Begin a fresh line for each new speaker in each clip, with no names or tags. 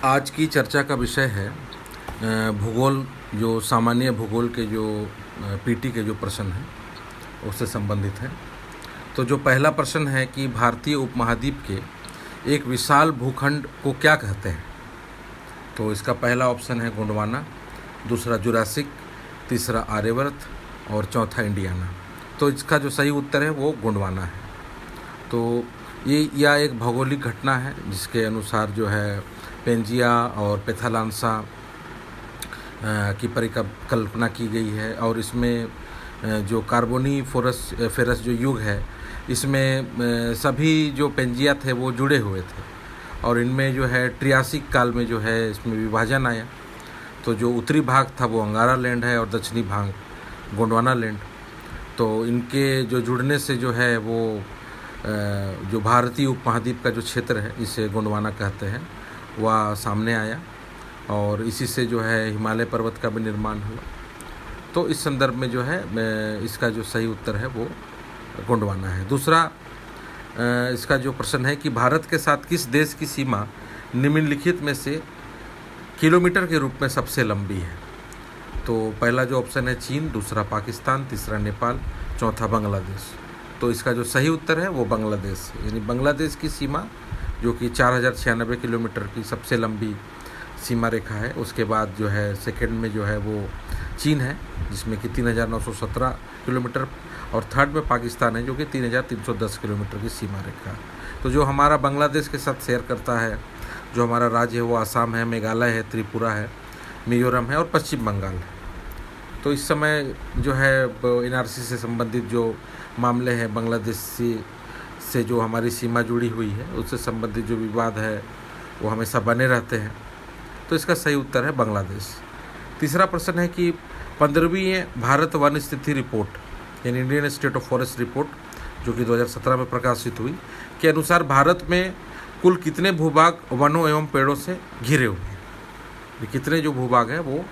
आज की चर्चा का विषय है भूगोल, जो सामान्य भूगोल के जो पीटी के जो प्रश्न हैं उससे संबंधित है। तो जो पहला प्रश्न है कि भारतीय उपमहाद्वीप के एक विशाल भूखंड को क्या कहते हैं। तो इसका पहला ऑप्शन है गोंडवाना, दूसरा जुरासिक, तीसरा आर्यवर्त और चौथा इंडियाना। तो इसका जो सही उत्तर है वो गोंडवाना है। तो यह एक भौगोलिक घटना है जिसके अनुसार जो है पेंजिया और पेथालांसा की परिकल्पना की गई है, और इसमें जो फेरस जो युग है इसमें सभी जो पेंजिया थे वो जुड़े हुए थे, और इनमें जो है ट्रियासिक काल में जो है इसमें विभाजन आया। तो जो उत्तरी भाग था वो अंगारा लैंड है और दक्षिणी भाग गोंडवाना लैंड। तो इनके जो जुड़ने से जो है वो जो भारतीय उपमहाद्वीप का जो क्षेत्र है इसे गोंडवाना कहते हैं, वह सामने आया, और इसी से जो है हिमालय पर्वत का भी निर्माण हुआ। तो इस संदर्भ में जो है इसका जो सही उत्तर है वो गोंडवाना है। दूसरा इसका जो प्रश्न है कि भारत के साथ किस देश की सीमा निम्नलिखित में से किलोमीटर के रूप में सबसे लंबी है। तो पहला जो ऑप्शन है चीन, दूसरा पाकिस्तान, तीसरा नेपाल, चौथा बांग्लादेश। तो इसका जो सही उत्तर है वो बांग्लादेश है, यानी बांग्लादेश की सीमा जो कि 4096 किलोमीटर की सबसे लंबी सीमा रेखा है। उसके बाद जो है सेकंड में जो है वो चीन है जिसमें कि 3917 किलोमीटर, और थर्ड में पाकिस्तान है जो कि 3310 किलोमीटर की सीमा रेखा है। तो जो हमारा बांग्लादेश के साथ शेयर करता है, जो हमारा राज्य है वो आसाम है, मेघालय है, त्रिपुरा है, मिजोरम है और पश्चिम बंगाल है। तो इस समय जो है एनआरसी से संबंधित जो मामले हैं, बांग्लादेश से जो हमारी सीमा जुड़ी हुई है उससे संबंधित जो विवाद है वो हमेशा बने रहते हैं। तो इसका सही उत्तर है बांग्लादेश। तीसरा प्रश्न है कि 15वीं भारत वन स्थिति रिपोर्ट यानी Indian state of forest report जो कि 2017 में प्रकाशित हुई के अनुसार भारत में कुल कितने भूभाग वनों एवं पेड़ों से घिरे हुए हैं। कितने जो भूभाग हैं वो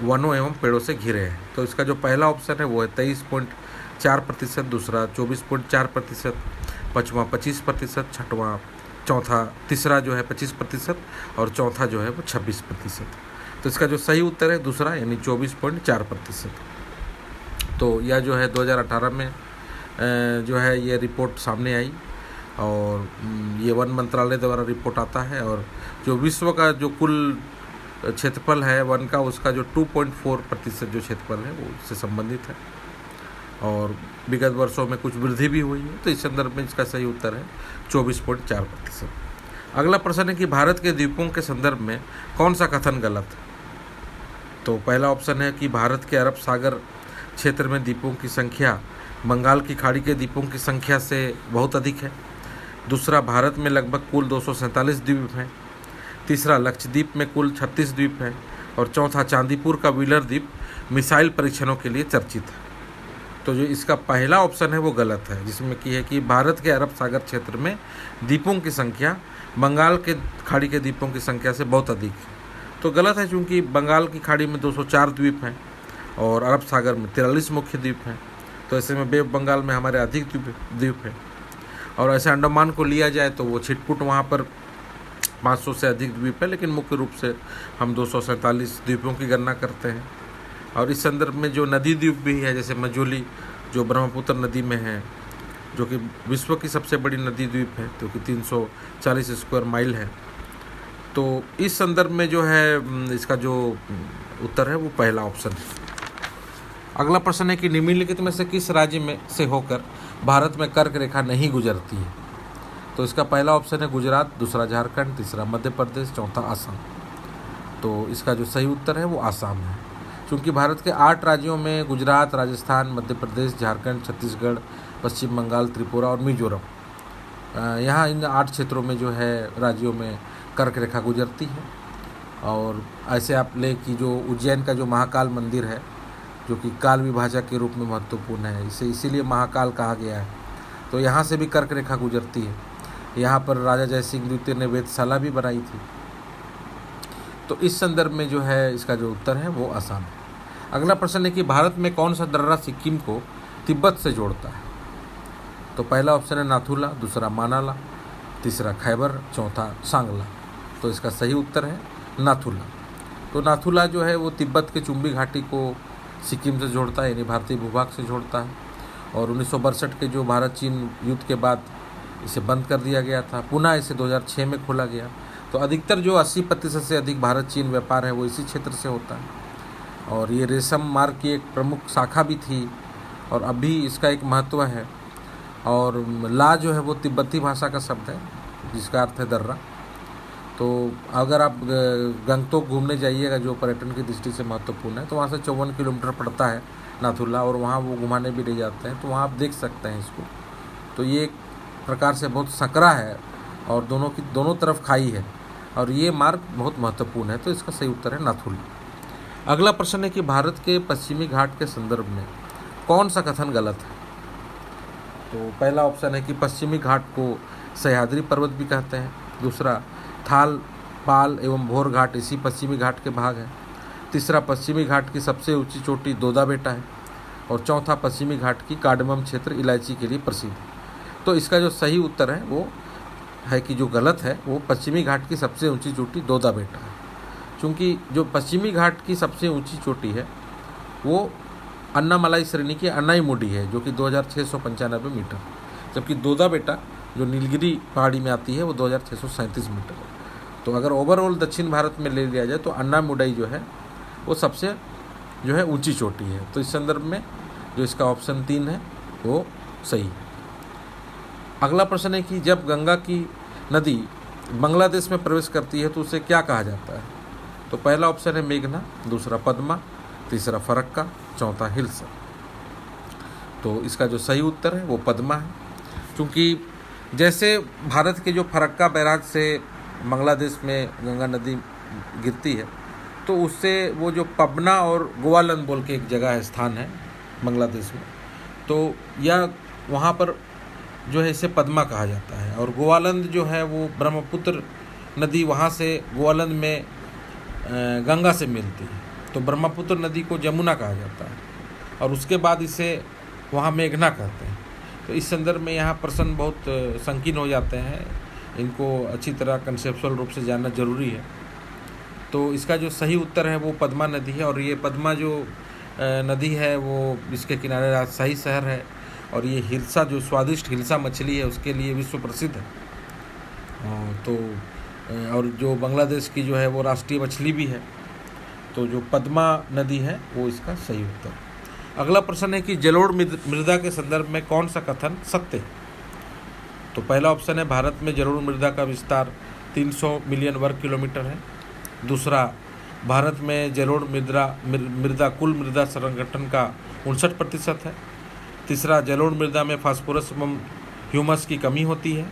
वनों एवं पेड़ों से घिरे हैं। तो इसका जो पहला ऑप्शन है वो है 23.4%, दूसरा 24.4%, पाँचवा 25%, तीसरा जो है 25% और चौथा जो है वो 26%। तो इसका जो सही उत्तर है दूसरा यानी 24.4%। तो यह जो है 2018 में जो है ये रिपोर्ट सामने आई, और ये वन मंत्रालय द्वारा रिपोर्ट आता है, और जो विश्व का जो कुल क्षेत्रफल है वन का उसका जो 2.4% जो क्षेत्रफल है वो उससे संबंधित है, और विगत वर्षों में कुछ वृद्धि भी हुई है। तो इस संदर्भ में इसका सही उत्तर है 24.4%। अगला प्रश्न है कि भारत के द्वीपों के संदर्भ में कौन सा कथन गलत है। तो पहला ऑप्शन है कि भारत के अरब सागर क्षेत्र में द्वीपों की संख्या बंगाल की खाड़ी के द्वीपों की संख्या से बहुत अधिक है। दूसरा, भारत में लगभग कुल 247 द्वीप हैं। तीसरा, लक्षद्वीप में कुल 36 द्वीप हैं, और चौथा, चांदीपुर का व्हीलर द्वीप मिसाइल परीक्षणों के लिए चर्चित है। तो जो इसका पहला ऑप्शन है वो गलत है, जिसमें कि है कि भारत के अरब सागर क्षेत्र में द्वीपों की संख्या बंगाल के खाड़ी के द्वीपों की संख्या से बहुत अधिक है। तो गलत है, क्योंकि बंगाल की खाड़ी में 204 द्वीप हैं और अरब सागर में 43 मुख्य द्वीप हैं। तो ऐसे में बे बंगाल में हमारे अधिक द्वीप हैं, और ऐसे अंडमान को लिया जाए तो वो छिटपुट वहाँ पर 500 से अधिक द्वीप है, लेकिन मुख्य रूप से हम 247 द्वीपों की गणना करते हैं। और इस संदर्भ में जो नदी द्वीप भी है, जैसे मजूली जो ब्रह्मपुत्र नदी में है, जो कि विश्व की सबसे बड़ी नदी द्वीप है, जो कि 340 स्क्वायर माइल है। तो इस संदर्भ में जो है इसका जो उत्तर है वो पहला ऑप्शन है। अगला प्रश्न है कि निम्नलिखित में से किस राज्य में से होकर भारत में कर्क रेखा नहीं गुजरती है। तो इसका पहला ऑप्शन है गुजरात, दूसरा झारखंड, तीसरा मध्य प्रदेश, चौथा असम। तो इसका जो सही उत्तर है वो आसाम है, क्योंकि भारत के 8 राज्यों में गुजरात, राजस्थान, मध्य प्रदेश, झारखंड, छत्तीसगढ़, पश्चिम बंगाल, त्रिपुरा और मिजोरम, यहाँ इन 8 क्षेत्रों में जो है राज्यों में कर्क रेखा गुजरती है। और ऐसे आप ले कि जो उज्जैन का जो महाकाल मंदिर है, जो कि काल विभाजक के रूप में महत्वपूर्ण है, इसे इसीलिए महाकाल कहा गया है। तो यहाँ से भी कर्क रेखा गुजरती है। यहाँ पर राजा जयसिंह द्वितीय ने वेधशाला भी बनाई थी। तो इस संदर्भ में जो है इसका जो उत्तर है वो आसाम है। अगला प्रश्न है कि भारत में कौन सा दर्रा सिक्किम को तिब्बत से जोड़ता है। तो पहला ऑप्शन है नाथुला, दूसरा मानाला, तीसरा खैबर, चौथा सांगला। तो इसका सही उत्तर है नाथुला। तो नाथुला जो है वो तिब्बत के चुम्बी घाटी को सिक्किम से जोड़ता है, यानी भारतीय भूभाग से जोड़ता है। और 1962 के जो भारत चीन युद्ध के बाद इसे बंद कर दिया गया था, पुनः इसे 2006 में खोला गया। तो अधिकतर जो 80% से अधिक भारत चीन व्यापार है वो इसी क्षेत्र से होता है। और ये रेशम मार्ग की एक प्रमुख शाखा भी थी और अभी इसका एक महत्व है। और ला जो है वो तिब्बती भाषा का शब्द है जिसका अर्थ है दर्रा। तो अगर आप गंगटोक घूमने जाइएगा जो पर्यटन की दृष्टि से महत्वपूर्ण है, तो वहाँ से 54 किलोमीटर पड़ता है नाथुला, और वहाँ वो घुमाने भी ले जाते हैं, तो वहाँ आप देख सकते हैं इसको। तो ये एक प्रकार से बहुत सकरा है और दोनों तरफ खाई है और ये मार्ग बहुत महत्वपूर्ण है। तो इसका सही उत्तर है नाथुला। अगला प्रश्न है कि भारत के पश्चिमी घाट के संदर्भ में कौन सा कथन गलत है। तो पहला ऑप्शन है कि पश्चिमी घाट को सह्याद्री पर्वत भी कहते हैं। दूसरा, थाल, पाल एवं भोर घाट इसी पश्चिमी घाट के भाग है। तीसरा, पश्चिमी घाट की सबसे ऊंची चोटी दोदा बेटा है। और चौथा, पश्चिमी घाट की कार्डमम क्षेत्र इलायची के लिए प्रसिद्ध है। तो इसका जो सही उत्तर है वो है कि जो गलत है वो पश्चिमी घाट की सबसे ऊंची चोटी दोदा बेटा है, क्योंकि जो पश्चिमी घाट की सबसे ऊंची चोटी है वो अन्नामलाई श्रेणी की अन्नाईमुडी है जो कि 2695 मीटर, जबकि दोदा बेटा जो नीलगिरी पहाड़ी में आती है वो 2637 मीटर है। तो अगर ओवरऑल दक्षिण भारत में ले लिया जाए तो अन्नामुडाई जो है वो सबसे जो है ऊंची चोटी है। तो इस संदर्भ में जो इसका ऑप्शन 3 है वो सही है। अगला प्रश्न है कि जब गंगा की नदी बांग्लादेश में प्रवेश करती है तो उसे क्या कहा जाता है। तो पहला ऑप्शन है मेघना, दूसरा पद्मा, तीसरा फरक्का, चौथा हिल्सा। तो इसका जो सही उत्तर है वो पद्मा है, क्योंकि जैसे भारत के जो फरक्का बैराज से बांग्लादेश में गंगा नदी गिरती है तो उससे वो जो पबना और गोवालंद बोल के एक जगह है, स्थान है बांग्लादेश में, तो यह वहाँ पर जो है इसे पद्मा कहा जाता है। और गोवालंद जो है वो ब्रह्मपुत्र नदी वहाँ से गोवालंद में गंगा से मिलती है, तो ब्रह्मपुत्र नदी को जमुना कहा जाता है और उसके बाद इसे वहाँ मेघना कहते हैं। तो इस संदर्भ में यहाँ प्रश्न बहुत संकीर्ण हो जाते हैं, इनको अच्छी तरह कंसेप्चुअल रूप से जानना जरूरी है। तो इसका जो सही उत्तर है वो पद्मा नदी है। और ये पद्मा जो नदी है वो इसके किनारे राजशाही शहर है और ये हिल्सा जो स्वादिष्ट हिल्सा मछली है उसके लिए विश्व प्रसिद्ध है। तो और जो बांग्लादेश की जो है वो राष्ट्रीय मछली भी है। तो जो पद्मा नदी है वो इसका सही उत्तर। अगला प्रश्न है कि जलोढ़ मृदा के संदर्भ में कौन सा कथन सत्य है। तो पहला ऑप्शन है भारत में जलोढ़ मृदा का विस्तार 300 मिलियन वर्ग किलोमीटर है। दूसरा, भारत में जलोढ़ मृदा कुल मृदा संगठन का 59% है। तीसरा, जलोढ़ मृदा में फास्फोरस एवं ह्यूमस की कमी होती है।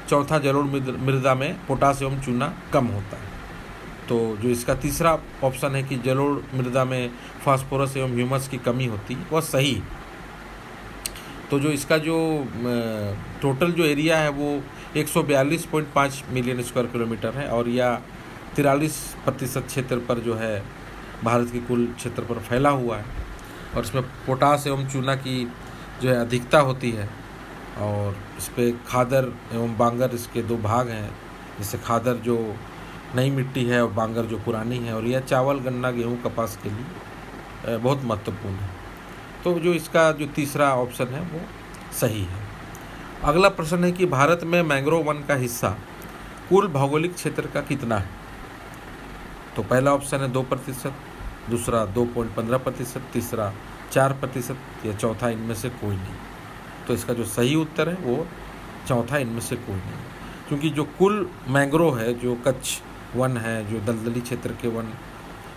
चौथा, जलोढ़ मृदा में पोटास एवं चूना कम होता है। तो जो इसका तीसरा ऑप्शन है कि जलोढ़ मृदा में फास्फोरस एवं ह्यूमस की कमी होती है वह सही। तो जो इसका जो टोटल जो एरिया है वो 142.5 मिलियन स्क्वायर किलोमीटर है और यह 43% क्षेत्र पर जो है भारत के कुल क्षेत्र पर फैला हुआ है। और इसमें पोटास एवं चूना की जो है अधिकता होती है। और इस पर खादर एवं बांगर इसके दो भाग हैं, जैसे खादर जो नई मिट्टी है और बांगर जो पुरानी है। और यह चावल, गन्ना, गेहूँ, कपास के लिए बहुत महत्वपूर्ण है। तो जो इसका जो तीसरा ऑप्शन है वो सही है। अगला प्रश्न है कि भारत में मैंग्रोव वन का हिस्सा कुल भौगोलिक क्षेत्र का कितना है। तो पहला ऑप्शन है 2%, दूसरा 2.15%, तीसरा 4% या चौथा इनमें से कोई नहीं। तो इसका जो सही उत्तर है वो चौथा इनमें से कोई नहीं, क्योंकि जो कुल मैंग्रोव है, जो कच्छ वन है, जो दलदली क्षेत्र के वन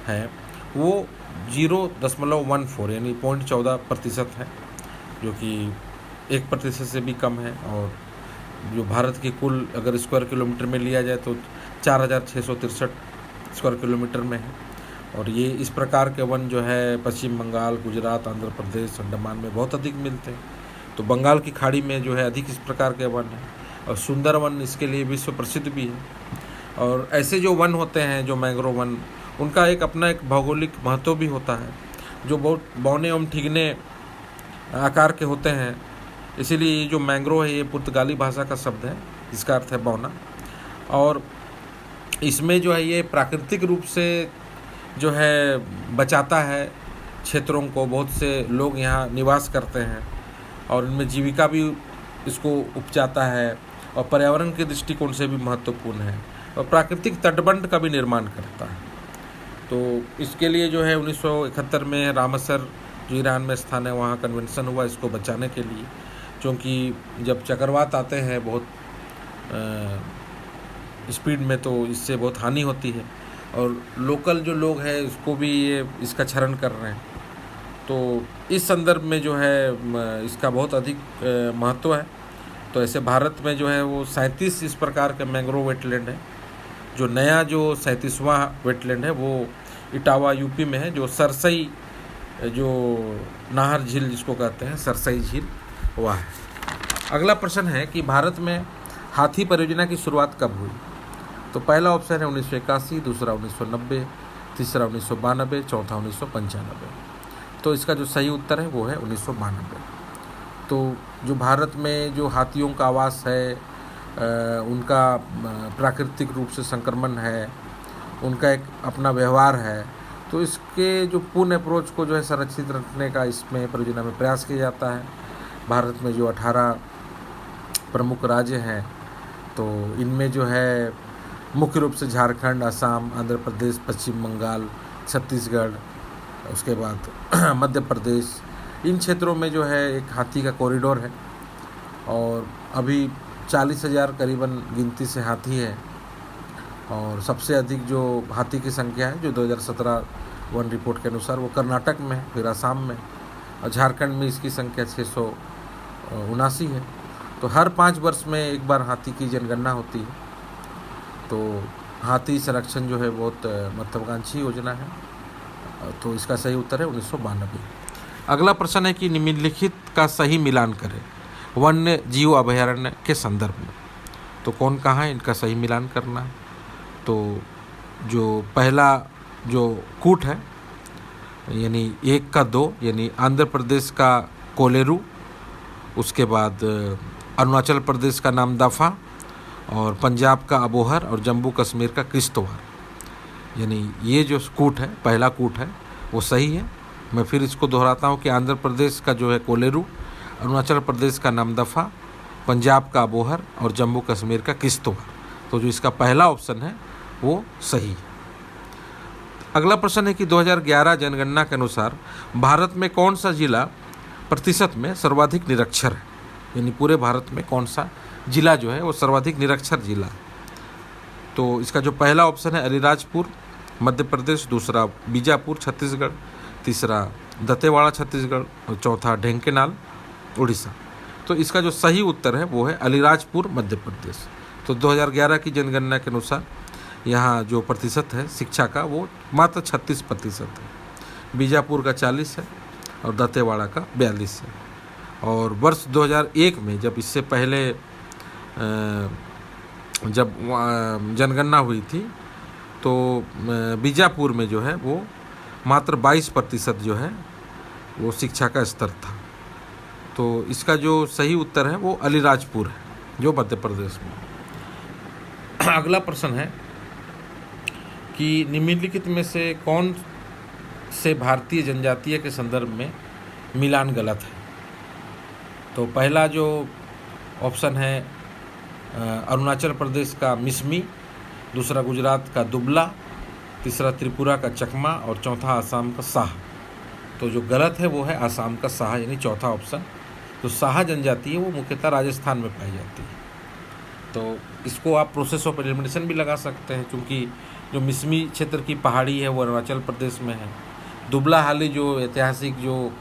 है, वो 0.14 यानी 0.14% है, जो कि 1% से भी कम है। और जो भारत के कुल अगर स्क्वायर किलोमीटर में लिया जाए तो 4663 स्क्वायर किलोमीटर में है। और ये इस प्रकार के वन जो है पश्चिम बंगाल, गुजरात, आंध्र प्रदेश, अंडमान में बहुत अधिक मिलते हैं। तो बंगाल की खाड़ी में जो है अधिक इस प्रकार के वन हैं और सुंदरवन इसके लिए विश्व प्रसिद्ध भी है। और ऐसे जो वन होते हैं, जो मैंग्रोव वन, उनका एक अपना एक भौगोलिक महत्व भी होता है, जो बहुत बौने एवं ठिगने आकार के होते हैं। इसीलिए ये जो मैंग्रोव है ये पुर्तगाली भाषा का शब्द है जिसका अर्थ है बौना। और इसमें जो है ये प्राकृतिक रूप से जो है बचाता है क्षेत्रों को। बहुत से लोग यहाँ निवास करते हैं और इनमें जीविका भी इसको उपजाता है और पर्यावरण के दृष्टिकोण से भी महत्वपूर्ण है और प्राकृतिक तटबंध का भी निर्माण करता है। तो इसके लिए जो है 1971 में रामसर जो ईरान में स्थान है वहाँ कन्वेंशन हुआ इसको बचाने के लिए, क्योंकि जब चक्रवात आते हैं बहुत स्पीड में तो इससे बहुत हानि होती है और लोकल जो लोग हैं उसको भी ये इसका क्षरण कर रहे हैं। तो इस संदर्भ में जो है इसका बहुत अधिक महत्व है। तो ऐसे भारत में जो है वो 37 इस प्रकार के मैंग्रोव वेटलैंड है। जो नया जो 37वां वेटलैंड है वो इटावा यूपी में है, जो सरसई जो नाहर झील जिसको कहते हैं सरसई झील वह है। अगला प्रश्न है कि भारत में हाथी परियोजना की शुरुआत कब हुई? तो पहला ऑप्शन है 1981, दूसरा 1990, तीसरा 1992, चौथा 1995। तो इसका जो सही उत्तर है वो है 1992। तो जो भारत में जो हाथियों का आवास है, उनका प्राकृतिक रूप से संक्रमण है, उनका एक अपना व्यवहार है, तो इसके जो पूर्ण अप्रोच को जो है संरक्षित रखने का इसमें परियोजना में प्रयास किया जाता है। भारत में जो 18 प्रमुख राज्य हैं तो इनमें जो है मुख्य रूप से झारखंड, असम, आंध्र प्रदेश, पश्चिम बंगाल, छत्तीसगढ़, उसके बाद मध्य प्रदेश, इन क्षेत्रों में जो है एक हाथी का कॉरिडोर है और अभी 40,000 करीबन गिनती से हाथी है। और सबसे अधिक जो हाथी की संख्या है जो 2017 वन रिपोर्ट के अनुसार वो कर्नाटक में है, फिर असम में और झारखंड में इसकी संख्या 679 है। तो हर 5 वर्ष में एक बार हाथी की जनगणना होती है। तो हाथी संरक्षण जो है बहुत महत्वाकांक्षी योजना है। तो इसका सही उत्तर है 1992। अगला प्रश्न है कि निम्नलिखित का सही मिलान करें वन्य जीव अभयारण्य के संदर्भ में। तो कौन कहाँ है, इनका सही मिलान करना है। तो जो पहला जो कूट है यानी 1 का 2 यानी आंध्र प्रदेश का कोलेरू, उसके बाद अरुणाचल प्रदेश का नामदफा और पंजाब का अबोहर और जम्मू कश्मीर का किश्तवाड़, यानी ये जो कूट है पहला कूट है वो सही है। मैं फिर इसको दोहराता हूँ कि आंध्र प्रदेश का जो है कोलेरू, अरुणाचल प्रदेश का नामदफा, पंजाब का अबोहर और जम्मू कश्मीर का किश्तवाड़। तो जो इसका पहला ऑप्शन है वो सही है। अगला प्रश्न है कि 2011 जनगणना के अनुसार भारत में कौन सा जिला प्रतिशत में सर्वाधिक निरक्षर है, यानी पूरे भारत में कौन सा जिला जो है वो सर्वाधिक निरक्षर जिला है। तो इसका जो पहला ऑप्शन है अलीराजपुर मध्य प्रदेश, दूसरा बीजापुर छत्तीसगढ़, तीसरा दंतेवाड़ा छत्तीसगढ़ और चौथा ढेंकेनाल उड़ीसा। तो इसका जो सही उत्तर है वो है अलीराजपुर मध्य प्रदेश। तो 2011 की जनगणना के अनुसार यहाँ जो प्रतिशत है शिक्षा का वो मात्र 36% है, बीजापुर का 40 है और दंतेवाड़ा का 42 है। और वर्ष 2001 में जब इससे पहले जब जनगणना हुई थी तो बीजापुर में जो है वो मात्र 22% जो है वो शिक्षा का स्तर था। तो इसका जो सही उत्तर है वो अलीराजपुर है जो मध्य प्रदेश में। अगला प्रश्न है कि निम्नलिखित में से कौन से भारतीय जनजातीय के संदर्भ में मिलान गलत है। तो पहला जो ऑप्शन है अरुणाचल प्रदेश का मिसमी, दूसरा गुजरात का दुबला, तीसरा त्रिपुरा का चकमा और चौथा आसाम का साह। तो जो गलत है वो है आसाम का साह यानी चौथा ऑप्शन। तो साह जनजाति है वो मुख्यतः राजस्थान में पाई जाती है। तो इसको आप प्रोसेस ऑफ एलिमिनेशन भी लगा सकते हैं, क्योंकि जो मिसमी क्षेत्र की पहाड़ी है वो अरुणाचल प्रदेश में है। दुबला हाली जो ऐतिहासिक जो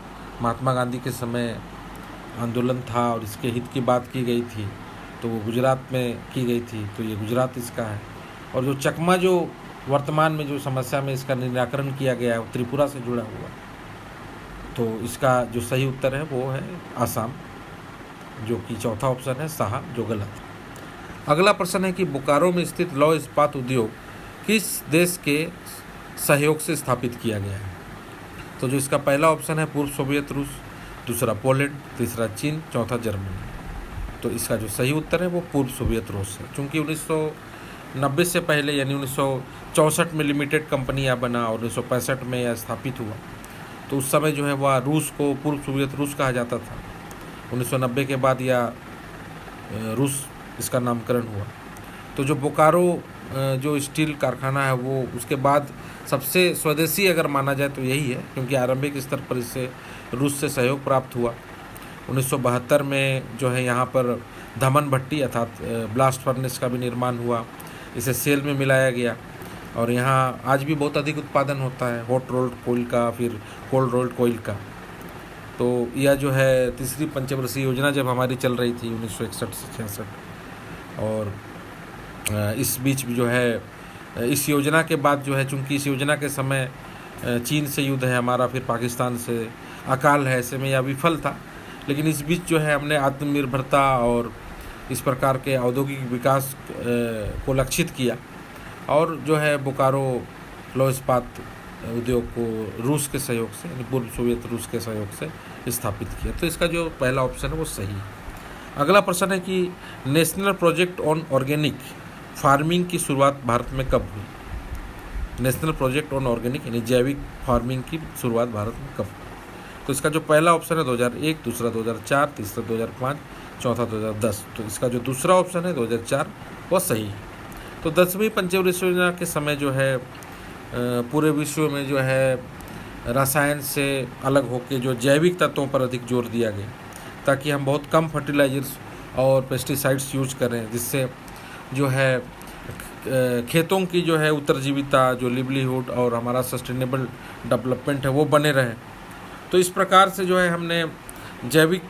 महात्मा गांधी के समय आंदोलन था और इसके हित की बात की गई थी तो वो गुजरात में की गई थी, तो ये गुजरात इसका है। और जो चकमा जो वर्तमान में जो समस्या में इसका निराकरण किया गया है वो त्रिपुरा से जुड़ा हुआ। तो इसका जो सही उत्तर है वो है आसाम, जो कि चौथा ऑप्शन है साहा, जो गलत है। अगला प्रश्न है कि बोकारो में स्थित लौह इस्पात उद्योग किस देश के सहयोग से स्थापित किया गया है। तो जो इसका पहला ऑप्शन है पूर्व सोवियत रूस, दूसरा पोलैंड, तीसरा चीन, चौथा जर्मनी। तो इसका जो सही उत्तर है वो पूर्व सोवियत रूस है, क्योंकि 1990 से पहले यानी 1964 में लिमिटेड कंपनी यहाँ बना और 1965 में यह स्थापित हुआ। तो उस समय जो है वह रूस को पूर्व सोवियत रूस कहा जाता था। 1990 के बाद यह रूस इसका नामकरण हुआ। तो जो बोकारो जो स्टील कारखाना है वो उसके बाद सबसे स्वदेशी अगर माना जाए तो यही है, क्योंकि आरंभिक स्तर पर इससे रूस से सहयोग प्राप्त हुआ। 1972 में जो है यहाँ पर धमन भट्टी अर्थात ब्लास्ट फर्नेस का भी निर्माण हुआ। इसे सेल में मिलाया गया और यहाँ आज भी बहुत अधिक उत्पादन होता है हॉट रोल्ड कोयल का, फिर कोल्ड रोल्ड कोयल का। तो यह जो है तीसरी पंचवर्षीय योजना जब हमारी चल रही थी 1961 से 66, और इस बीच भी जो है इस योजना के बाद जो है, चूँकि इस योजना के समय चीन से युद्ध है हमारा, फिर पाकिस्तान से अकाल है, ऐसे में यह विफल था। लेकिन इस बीच जो है हमने आत्मनिर्भरता और इस प्रकार के औद्योगिक विकास को लक्षित किया और जो है बोकारो लौह इस्पात उद्योग को रूस के सहयोग से यानी पूर्व सोवियत रूस के सहयोग से स्थापित किया। तो इसका जो पहला ऑप्शन है वो सही है। अगला प्रश्न है कि national project on organic farming की शुरुआत भारत में कब हुई? नेशनल प्रोजेक्ट ऑन ऑर्गेनिक यानी जैविक फार्मिंग की शुरुआत भारत में कब हुई? तो इसका जो पहला ऑप्शन है 2001, दूसरा 2004, तीसरा 2005, चौथा 2010। तो इसका जो दूसरा ऑप्शन है 2004 वह सही है। तो 10वीं पंचवर्षीय योजना के समय जो है पूरे विश्व में जो है रसायन से अलग होकर जो जैविक तत्वों पर अधिक जोर दिया गया, ताकि हम बहुत कम फर्टिलाइजर्स और पेस्टिसाइड्स यूज करें, जिससे जो है खेतों की जो है उत्तरजीविता, जो लिवलीहुड और हमारा सस्टेनेबल डेवलपमेंट है वो बने रहे। तो इस प्रकार से जो है हमने जैविक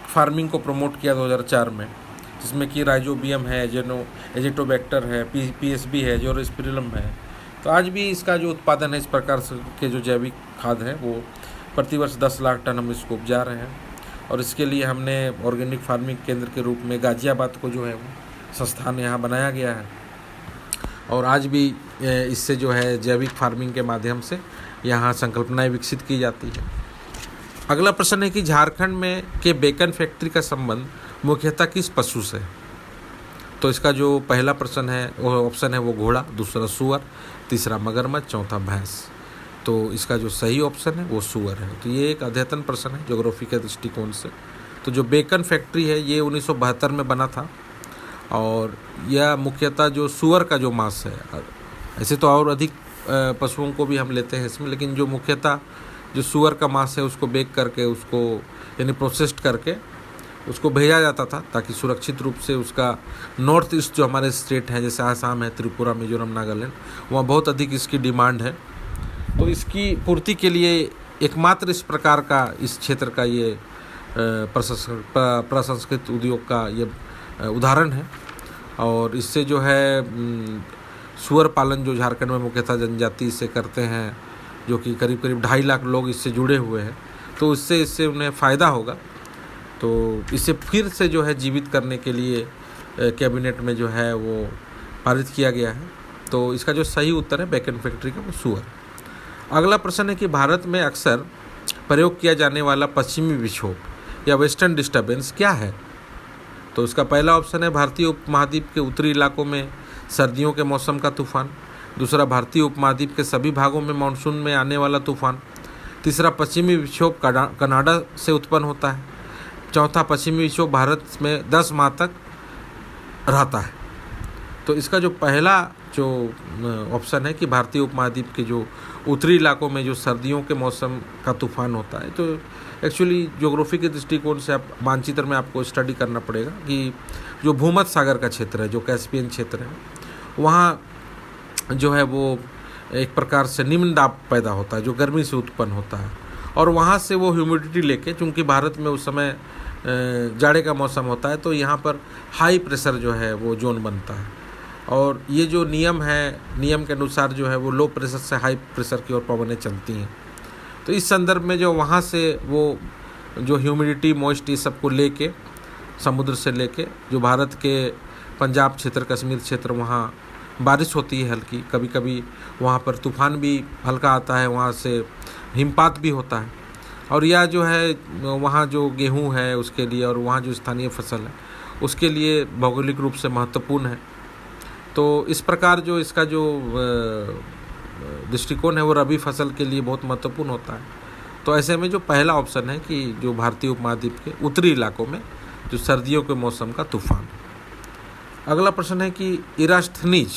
फार्मिंग को प्रमोट किया 2004 में, जिसमें कि राइजोबियम है, एजिटोबैक्टर है, पीएसबी है, जोरोस्पिरिलम है। तो आज भी इसका जो उत्पादन है इस प्रकार से के जो जैविक खाद है वो प्रतिवर्ष 10 लाख टन हम इसको उपजा रहे हैं। और इसके लिए हमने ऑर्गेनिक फार्मिंग केंद्र के रूप में गाजियाबाद को जो है वो संस्थान यहाँ बनाया गया है और आज भी इससे जो है जैविक फार्मिंग के माध्यम से यहाँ संकल्पनाएं विकसित की जाती है। अगला प्रश्न है कि झारखंड में के बेकन फैक्ट्री का संबंध मुख्यतः किस पशु से? तो इसका जो पहला प्रश्न है वो ऑप्शन है वो घोड़ा, दूसरा सुअर, तीसरा मगरमच्छ, चौथा भैंस। तो इसका जो सही ऑप्शन है वो सुअर है। तो ये एक अद्यतन प्रश्न है ज्योग्राफी के दृष्टिकोण से। तो जो बेकन फैक्ट्री है ये 1972 में बना था और यह मुख्यतः जो सुअर का जो मांस है, ऐसे तो और अधिक पशुओं को भी हम लेते हैं इसमें, लेकिन जो मुख्यतः जो सुअर का मांस है उसको बेक करके उसको यानी प्रोसेस्ड करके उसको भेजा जाता था, ताकि सुरक्षित रूप से उसका नॉर्थ ईस्ट जो हमारे स्टेट हैं जैसे आसाम है, त्रिपुरा, मिजोरम, नागालैंड, वहाँ बहुत अधिक इसकी डिमांड है। तो इसकी पूर्ति के लिए एकमात्र इस प्रकार का इस क्षेत्र का ये प्रसंस्कृत उद्योग का ये उदाहरण है। और इससे जो है सुअर पालन जो झारखंड में मुख्यतः जनजाति से करते हैं, जो कि करीब करीब 2.5 लाख लोग इससे जुड़े हुए हैं, तो इससे उन्हें फ़ायदा होगा। तो इसे फिर से जो है जीवित करने के लिए कैबिनेट में जो है वो पारित किया गया है। तो इसका जो सही उत्तर है बेकन फैक्ट्री का वो सुअर। अगला प्रश्न है कि भारत में अक्सर प्रयोग किया जाने वाला पश्चिमी विक्षोभ या वेस्टर्न डिस्टर्बेंस क्या है? तो इसका पहला ऑप्शन है भारतीय उपमहाद्वीप के उत्तरी इलाकों में सर्दियों के मौसम का तूफान, दूसरा भारतीय उपमहाद्वीप के सभी भागों में मानसून में आने वाला तूफान, तीसरा पश्चिमी विक्षोभ कनाडा से उत्पन्न होता है, चौथा पश्चिमी विक्षोभ भारत में 10 माह तक रहता है। तो इसका जो पहला जो ऑप्शन है कि भारतीय उपमहाद्वीप के जो उत्तरी इलाकों में जो सर्दियों के मौसम का तूफान होता है, तो एक्चुअली ज्योग्राफी के दृष्टिकोण से आप मानचित्र में आपको स्टडी करना पड़ेगा कि जो भूमध्य सागर का क्षेत्र है, जो कैस्पियन क्षेत्र है, वहाँ जो है वो एक प्रकार से निम्न दाब पैदा होता है जो गर्मी से उत्पन्न होता है, और वहाँ से वो ह्यूमिडिटी लेके, चूँकि भारत में उस समय जाड़े का मौसम होता है, तो यहाँ पर हाई प्रेशर जो है वो जोन बनता है। और ये जो नियम है, नियम के अनुसार जो है वो लो प्रेशर से हाई प्रेशर की ओर पवनें चलती हैं। तो इस संदर्भ में जो वहाँ से वो जो ह्यूमिडिटी, मॉइस्टी सबको लेके समुद्र से लेके जो भारत के पंजाब क्षेत्र, कश्मीर क्षेत्र, वहाँ बारिश होती है हल्की, कभी कभी वहाँ पर तूफान भी हल्का आता है, वहाँ से हिमपात भी होता है। और यह जो है वहाँ जो गेहूँ है उसके लिए और वहाँ जो स्थानीय फसल है उसके लिए भौगोलिक रूप से महत्वपूर्ण है। तो इस प्रकार जो इसका जो दृष्टिकोण है वो रबी फसल के लिए बहुत महत्वपूर्ण होता है। तो ऐसे में जो पहला ऑप्शन है कि जो भारतीय उपमहाद्वीप के उत्तरी इलाकों में जो सर्दियों के मौसम का तूफान। अगला प्रश्न है कि इरास्थनीज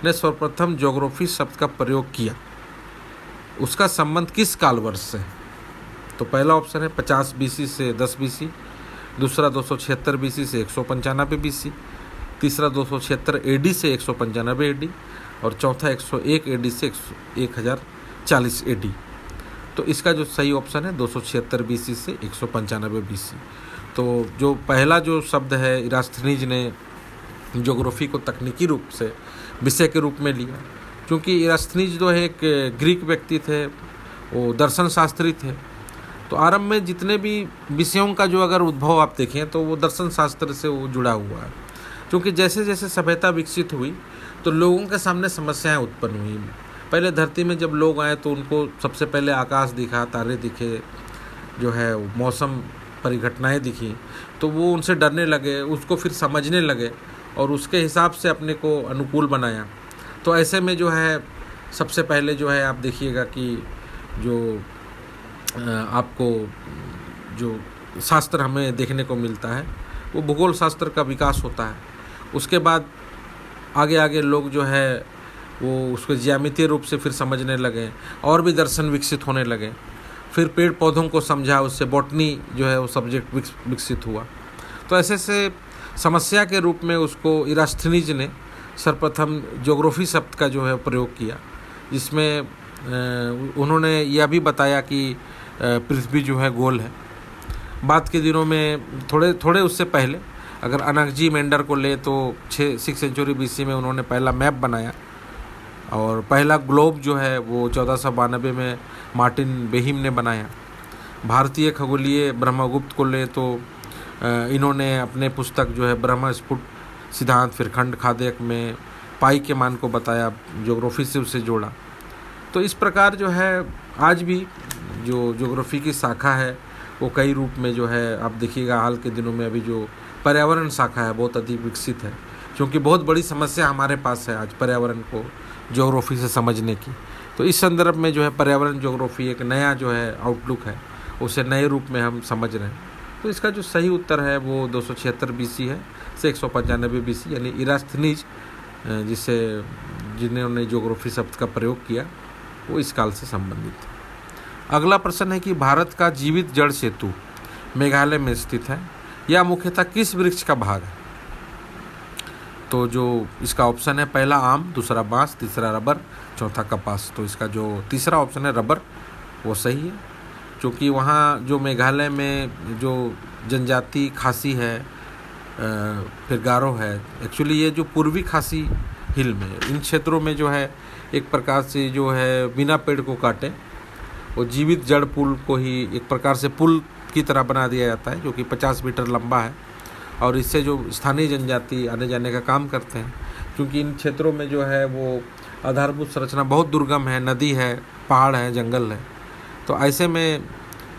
ने सर्वप्रथम ज्योग्राफी शब्द का प्रयोग किया, उसका संबंध किस कालवर्ष से है? तो पहला ऑप्शन है 50 BC से 10 BC, दूसरा 276 BC से 195 BC, तीसरा 276 AD से 195 AD और चौथा 101 AD से 1040 AD। तो इसका जो सही ऑप्शन है 276 BC से 195 BC। तो जो पहला जो शब्द है इरास्थनीज ने ज्योग्राफी को तकनीकी रूप से विषय के रूप में लिया, क्योंकि इरास्थनीज जो है एक ग्रीक व्यक्ति थे, वो दर्शन शास्त्री थे। तो आरंभ में जितने भी विषयों का जो अगर उद्भव आप देखें तो वो दर्शन शास्त्र से वो जुड़ा हुआ है, क्योंकि जैसे जैसे सभ्यता विकसित हुई तो लोगों के सामने समस्याएं उत्पन्न हुई। पहले धरती में जब लोग आए तो उनको सबसे पहले आकाश दिखा, तारे दिखे, जो है मौसम परिघटनाएं दिखी, तो वो उनसे डरने लगे, उसको फिर समझने लगे और उसके हिसाब से अपने को अनुकूल बनाया। तो ऐसे में जो है सबसे पहले जो है आप देखिएगा कि जो आपको जो शास्त्र हमें देखने को मिलता है वो भूगोल शास्त्र का विकास होता है। उसके बाद आगे आगे लोग जो है वो उसको ज्यामितीय रूप से फिर समझने लगे और भी दर्शन विकसित होने लगे। फिर पेड़ पौधों को समझा, उससे बॉटनी जो है वो सब्जेक्ट विकसित हुआ। तो ऐसे से समस्या के रूप में उसको इरास्थनीज ने सर्वप्रथम ज्योग्राफी शब्द का जो है प्रयोग किया, जिसमें उन्होंने यह भी बताया कि पृथ्वी जो है गोल है। बाद के दिनों में थोड़े उससे पहले अगर अनाकजी मेंडर को ले तो 6 सेंचुरी BC में उन्होंने पहला मैप बनाया और पहला ग्लोब जो है वो 1492 में मार्टिन बेहिम ने बनाया। भारतीय खगोलीय ब्रह्मगुप्त को ले तो इन्होंने अपने पुस्तक जो है ब्रह्मस्फुट सिद्धांत फिर खंड खाद्यक में पाई के मान को बताया, ज्योग्राफी से उसे जोड़ा। तो इस प्रकार जो है आज भी जो ज्योग्राफी की शाखा है वो कई रूप में जो है आप देखिएगा हाल के दिनों में अभी जो पर्यावरण शाखा है बहुत अधिक विकसित है, क्योंकि बहुत बड़ी समस्या हमारे पास है आज पर्यावरण को ज्योग्राफी से समझने की। तो इस संदर्भ में जो है पर्यावरण ज्योग्राफी एक नया जो है आउटलुक है, उसे नए रूप में हम समझ रहे हैं। तो इसका जो सही उत्तर है वो 276 BC है से 195 BC, यानी इरास्थनीज जिन्होंने ज्योग्राफी शब्द का प्रयोग किया वो इस काल से संबंधित है। अगला प्रश्न है कि भारत का जीवित जड़ सेतु मेघालय में स्थित है, यह मुख्यतः किस वृक्ष का भाग है? तो जो इसका ऑप्शन है पहला आम, दूसरा बांस, तीसरा रबर, चौथा कपास। तो इसका जो तीसरा ऑप्शन है रबर वो सही है, क्योंकि वहाँ जो मेघालय में जो जनजाति खासी है फिर गारो है, एक्चुअली ये जो पूर्वी खासी हिल में इन क्षेत्रों में जो है एक प्रकार से जो है बिना पेड़ को काटे वो जीवित जड़ पुल को ही एक प्रकार से पुल की तरह बना दिया जाता है, जो कि 50 मीटर लंबा है और इससे जो स्थानीय जनजाति आने जाने का काम करते हैं, क्योंकि इन क्षेत्रों में जो है वो आधारभूत संरचना बहुत दुर्गम है, नदी है, पहाड़ है, जंगल है। तो ऐसे में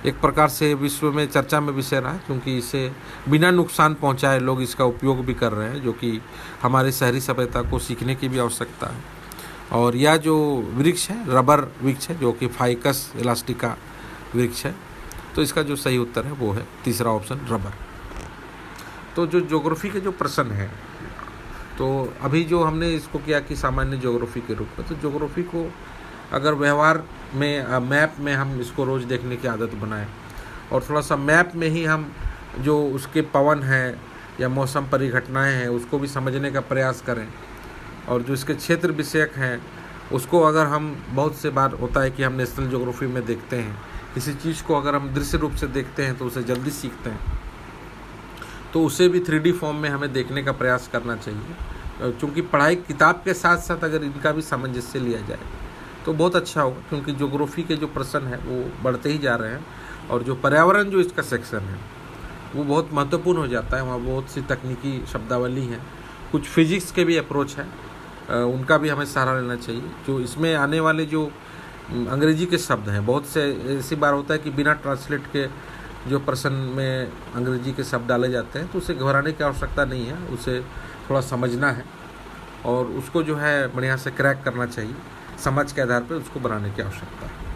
एक प्रकार से विश्व में चर्चा में विषय रहा है, क्योंकि इसे बिना नुकसान पहुंचाए लोग इसका उपयोग भी कर रहे हैं, जो कि हमारी शहरी सभ्यता को सीखने की भी आवश्यकता है। और यह जो वृक्ष है रबर वृक्ष है, जो कि फाइकस इलास्टिका वृक्ष है। तो इसका जो सही उत्तर है वो है तीसरा ऑप्शन रबर। तो जो ज्योग्राफी के जो प्रश्न है, तो अभी जो हमने इसको किया कि सामान्य ज्योग्राफी के रूप में, तो ज्योग्राफी को अगर व्यवहार में मैप में हम इसको रोज़ देखने की आदत बनाएं और थोड़ा सा मैप में ही हम जो उसके पवन है या मौसम परिघटनाएं हैं उसको भी समझने का प्रयास करें, और जो इसके क्षेत्र विषयक हैं उसको अगर हम बहुत से बार होता है कि हम नेशनल ज्योग्राफी में देखते हैं किसी चीज़ को, अगर हम दृश्य रूप से देखते हैं तो उसे जल्दी सीखते हैं, तो उसे भी 3D फॉर्म में हमें देखने का प्रयास करना चाहिए। क्योंकि पढ़ाई किताब के साथ साथ अगर इनका भी सामंजस्य लिया जाए तो बहुत अच्छा होगा, क्योंकि ज्योग्राफी के जो प्रश्न हैं वो बढ़ते ही जा रहे हैं और जो पर्यावरण जो इसका सेक्शन है वो बहुत महत्वपूर्ण हो जाता है। वहाँ बहुत सी तकनीकी शब्दावली हैं, कुछ फिजिक्स के भी अप्रोच है, उनका भी हमें सहारा लेना चाहिए। जो इसमें आने वाले जो अंग्रेजी के शब्द हैं, बहुत से ऐसी बार होता है कि बिना ट्रांसलेट के जो प्रश्न में अंग्रेजी के शब्द डाले जाते हैं, तो उसे घबराने की आवश्यकता नहीं है, उसे थोड़ा समझना है और उसको जो है बढ़िया से क्रैक करना चाहिए। समझ के आधार पर उसको बनाने की आवश्यकता है।